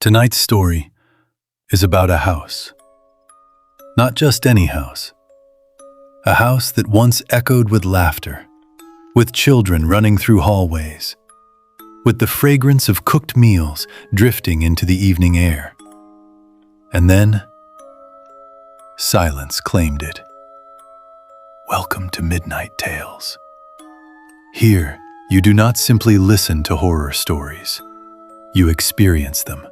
Tonight's story is about a house. Not just any house. A house that once echoed with laughter, with children running through hallways, with the fragrance of cooked meals drifting into the evening air. And then, silence claimed it. Welcome to Midnight Tales. Here, you do not simply listen to horror stories. You experience them.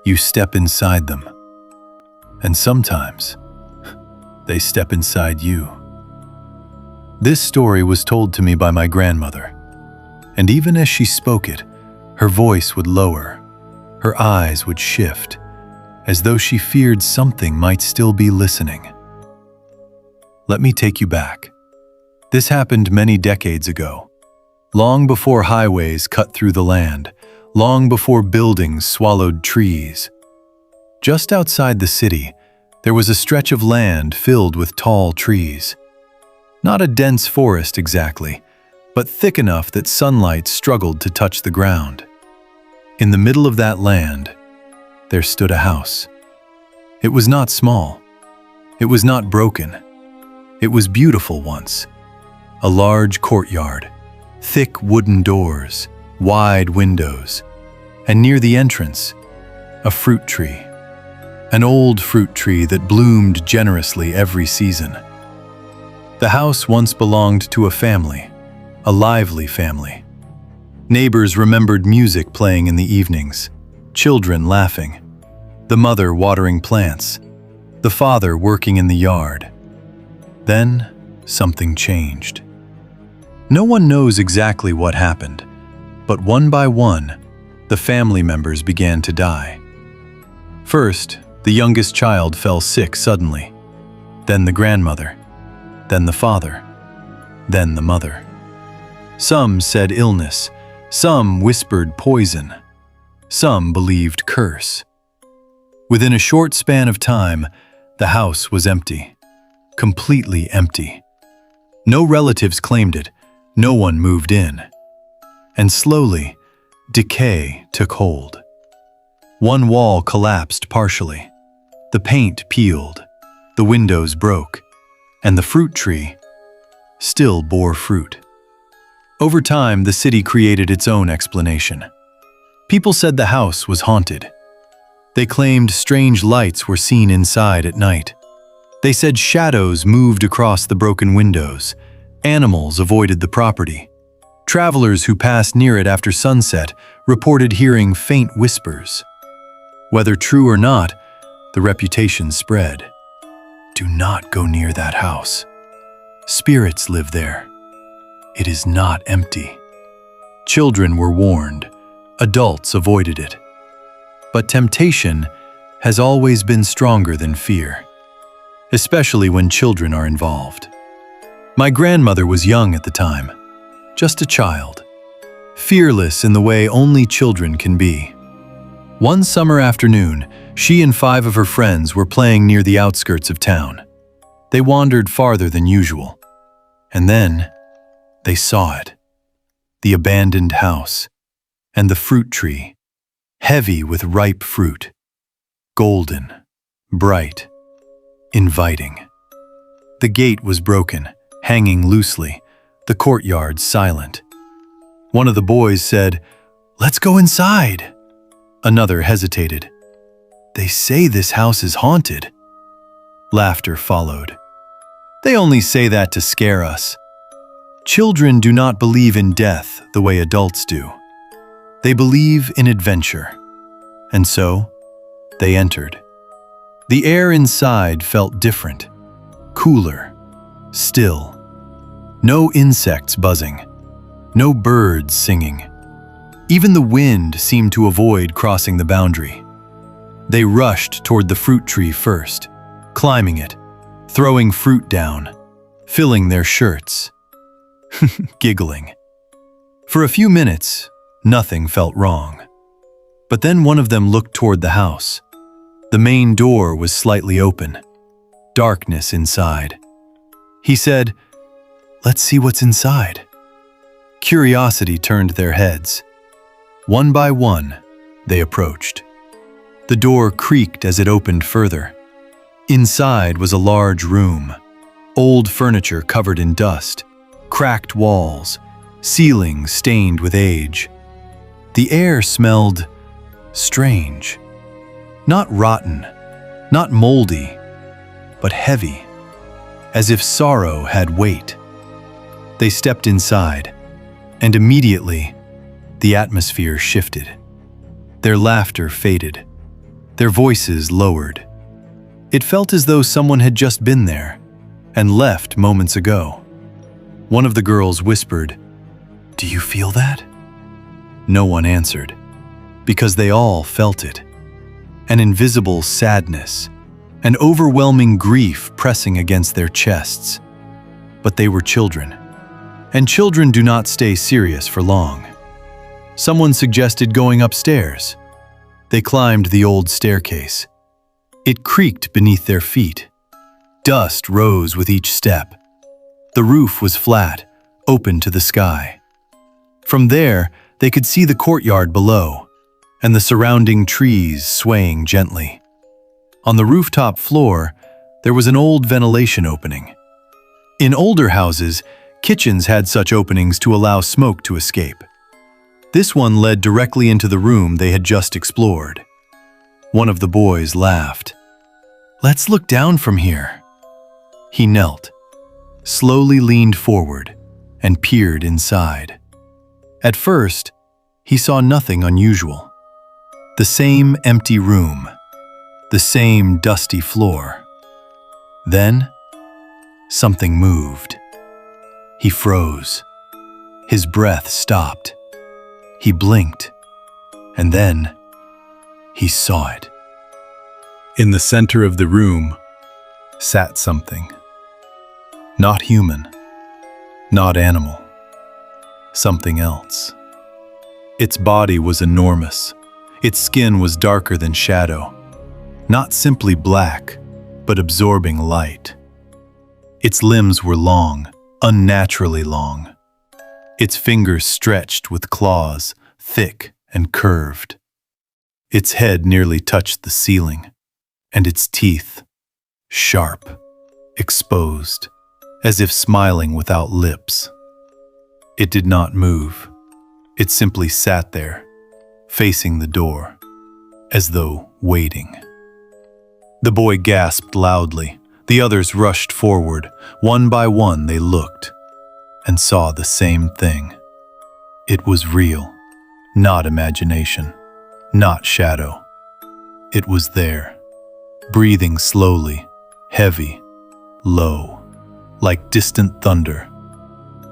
You step inside them. And sometimes, they step inside you. This story was told to me by my grandmother, and even as she spoke it, her voice would lower, her eyes would shift, as though she feared something might still be listening. Let me take you back. This happened many decades ago, long before highways cut through the land, long before buildings swallowed trees. Just outside the city, there was a stretch of land filled with tall trees. Not a dense forest exactly, but thick enough that sunlight struggled to touch the ground. In the middle of that land, there stood a house. It was not small. It was not broken. It was beautiful once. A large courtyard, thick wooden doors, wide windows, and near the entrance, a fruit tree. An old fruit tree that bloomed generously every season. The house once belonged to a family, a lively family. Neighbors remembered music playing in the evenings, children laughing, the mother watering plants, the father working in the yard. Then, something changed. No one knows exactly what happened, but one by one, the family members began to die. First, the youngest child fell sick suddenly, then the grandmother, then the father, then the mother. Some said illness, some whispered poison, some believed curse. Within a short span of time, the house was empty, completely empty. No relatives claimed it, no one moved in. And slowly, decay took hold. One wall collapsed partially. The paint peeled, the windows broke, and the fruit tree still bore fruit. Over time, the city created its own explanation. People said the house was haunted. They claimed strange lights were seen inside at night. They said shadows moved across the broken windows. Animals avoided the property. Travelers who passed near it after sunset reported hearing faint whispers. Whether true or not, the reputation spread. Do not go near that house. Spirits live there. It is not empty. Children were warned. Adults avoided it. But temptation has always been stronger than fear, especially when children are involved. My grandmother was young at the time, just a child, fearless in the way only children can be. One summer afternoon, she and 5 of her friends were playing near the outskirts of town. They wandered farther than usual, and then they saw it. The abandoned house, and the fruit tree, heavy with ripe fruit, golden, bright, inviting. The gate was broken, hanging loosely, the courtyard silent. One of the boys said, "Let's go inside." Another hesitated. "They say this house is haunted." Laughter followed. "They only say that to scare us." Children do not believe in death the way adults do. They believe in adventure. And so, they entered. The air inside felt different, cooler, still. No insects buzzing, no birds singing. Even the wind seemed to avoid crossing the boundary. They rushed toward the fruit tree first, climbing it, throwing fruit down, filling their shirts, giggling. For a few minutes, nothing felt wrong. But then one of them looked toward the house. The main door was slightly open, darkness inside. He said, "Let's see what's inside." Curiosity turned their heads. One by one, they approached. The door creaked as it opened further. Inside was a large room, old furniture covered in dust, cracked walls, ceiling stained with age. The air smelled strange. Not rotten, not moldy, but heavy, as if sorrow had weight. They stepped inside, and immediately the atmosphere shifted. Their laughter faded, their voices lowered. It felt as though someone had just been there and left moments ago. One of the girls whispered, "Do you feel that?" No one answered, because they all felt it. An invisible sadness, an overwhelming grief pressing against their chests. But they were children, and children do not stay serious for long. Someone suggested going upstairs. They climbed the old staircase. It creaked beneath their feet. Dust rose with each step. The roof was flat, open to the sky. From there, they could see the courtyard below, and the surrounding trees swaying gently. On the rooftop floor, there was an old ventilation opening. In older houses, kitchens had such openings to allow smoke to escape. This one led directly into the room they had just explored. One of the boys laughed. "Let's look down from here." He knelt, slowly leaned forward, and peered inside. At first, he saw nothing unusual. The same empty room, the same dusty floor. Then, something moved. He froze. His breath stopped. He blinked, and then he saw it. In the center of the room sat something. Not human, not animal. Something else. Its body was enormous. Its skin was darker than shadow. Not simply black, but absorbing light. Its limbs were long, unnaturally long. Its fingers stretched with claws, thick and curved. Its head nearly touched the ceiling, and its teeth, sharp, exposed, as if smiling without lips. It did not move. It simply sat there, facing the door, as though waiting. The boy gasped loudly. The others rushed forward. One by one they looked, and saw the same thing. It was real, not imagination, not shadow. It was there, breathing slowly, heavy, low, like distant thunder.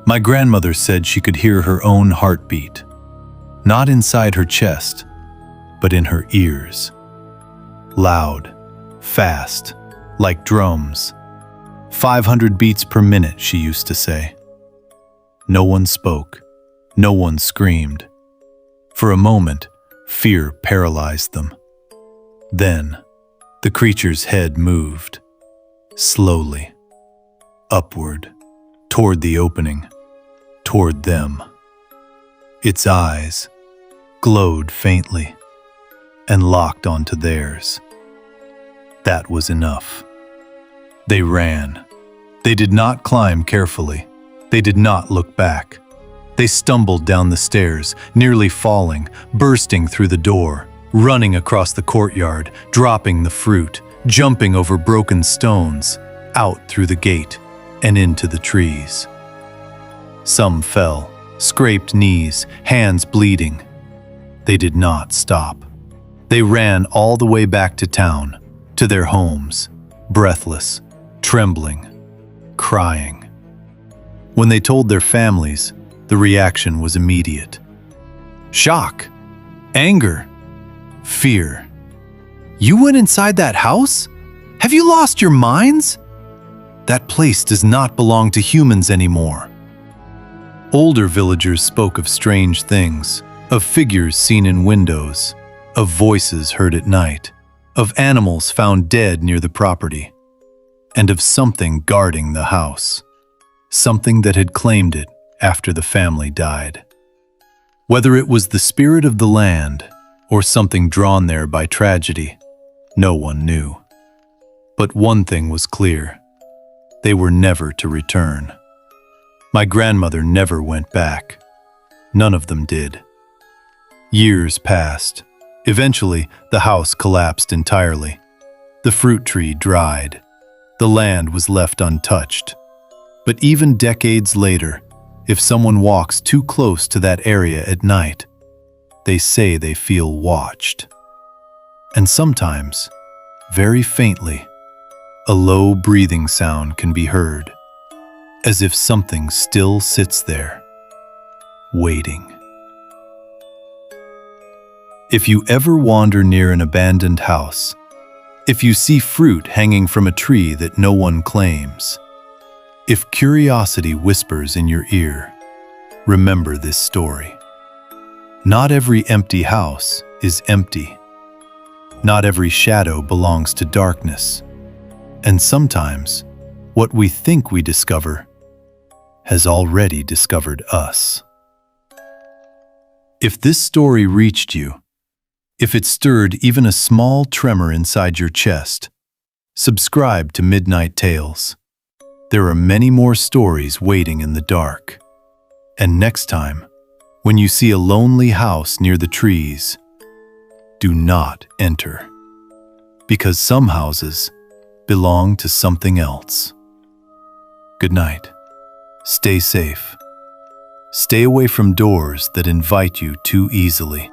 My grandmother said she could hear her own heartbeat, not inside her chest, but in her ears. Loud, fast, like drums. 500 beats per minute, she used to say. No one spoke. No one screamed. For a moment, fear paralyzed them. Then, the creature's head moved, slowly, upward, toward the opening, toward them. Its eyes glowed faintly and locked onto theirs. That was enough. They ran. They did not climb carefully. They did not look back. They stumbled down the stairs, nearly falling, bursting through the door, running across the courtyard, dropping the fruit, jumping over broken stones, out through the gate, and into the trees. Some fell, scraped knees, hands bleeding. They did not stop. They ran all the way back to town, to their homes, breathless, trembling, crying. When they told their families, the reaction was immediate. Shock, anger, fear. You went inside that house? Have you lost your minds? That place does not belong to humans anymore. Older villagers spoke of strange things, of figures seen in windows, of voices heard at night, of animals found dead near the property, and of something guarding the house, something that had claimed it after the family died. Whether it was the spirit of the land or something drawn there by tragedy, no one knew. But one thing was clear: they were never to return. My grandmother never went back. None of them did. Years passed. Eventually, the house collapsed entirely. The fruit tree dried. The land was left untouched. But even decades later, if someone walks too close to that area at night, they say they feel watched. And sometimes, very faintly, a low breathing sound can be heard, as if something still sits there, waiting. If you ever wander near an abandoned house, if you see fruit hanging from a tree that no one claims, if curiosity whispers in your ear, remember this story. Not every empty house is empty. Not every shadow belongs to darkness. And sometimes, what we think we discover has already discovered us. If this story reached you, if it stirred even a small tremor inside your chest, subscribe to Midnight Tales. There are many more stories waiting in the dark. And next time, when you see a lonely house near the trees, do not enter. Because some houses belong to something else. Good night. Stay safe. Stay away from doors that invite you too easily.